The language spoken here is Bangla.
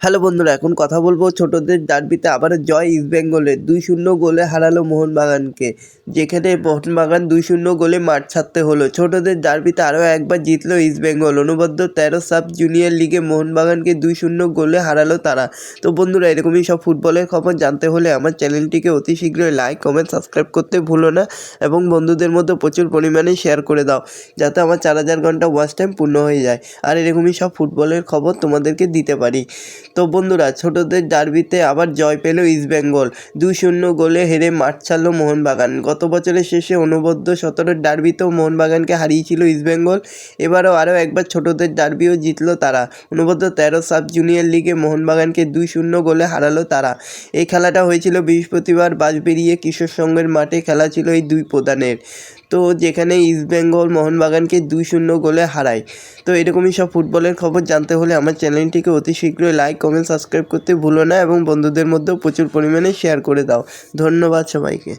হ্যালো বন্ধুরা, এখন কথা বলবো ছোটদের ডার্বিতে আবারও জয় ইস্টবেঙ্গলের 2-0 গোলে হারালো মোহনবাগানকে, যেখানে মোহনবাগান 2-0 গোলে মাঠ ছাড়তে হলো। ছোটদের ডার্বিতে আরও একবার জিতলো ইস্টবেঙ্গল। অনুবদ্ধ 13 সাব জুনিয়র লিগে মোহনবাগানকে 2-0 গোলে হারালো তারা। তো বন্ধুরা, এরকমই সব ফুটবলের খবর জানতে হলে আমার চ্যানেলটিকে অতি শীঘ্রই লাইক, কমেন্ট, সাবস্ক্রাইব করতে ভুলো না এবং বন্ধুদের মধ্যে প্রচুর পরিমাণে শেয়ার করে দাও, যাতে আমার 4000 ঘন্টা ওয়াচ টাইম পূর্ণ হয়ে যায় আর এরকমই সব ফুটবলের খবর তোমাদেরকে দিতে পারি। তো বন্ধুরা, ছোটদের ডার্বিতে আবার জয় পেল ইস্টবেঙ্গল। 2-0 গোলে হেরে মাঠ ছাড়ল মোহনবাগান। গত বছরের শেষে অনবদ্য 17 ডার্বিতেও মোহনবাগানকে হারিয়েছিল ইস্টবেঙ্গল। এবারও আরও একবার ছোটদের ডার্বিও জিতল তারা। অনবদ্য 13 সাব জুনিয়র লিগে মোহনবাগানকে 2-0 গোলে হারালো তারা। এই খেলাটা হয়েছিল বৃহস্পতিবার বাঁশবেড়িয়া কিশোর সংঘের মাঠে। খেলা ছিল এই দুই প্রধানের, তো যেখানে ইস্টবেঙ্গল মোহনবাগানকে 2-0 গোলে হারায়। তো এরকমই সব ফুটবলের খবর জানতে হলে আমার চ্যানেলটিকে অতি শীঘ্রই লাইক, কমেন্ট, সাবস্ক্রাইব করতে ভুলো না এবং বন্ধুদের মধ্যেও প্রচুর পরিমাণে শেয়ার করে দাও। ধন্যবাদ সবাইকে।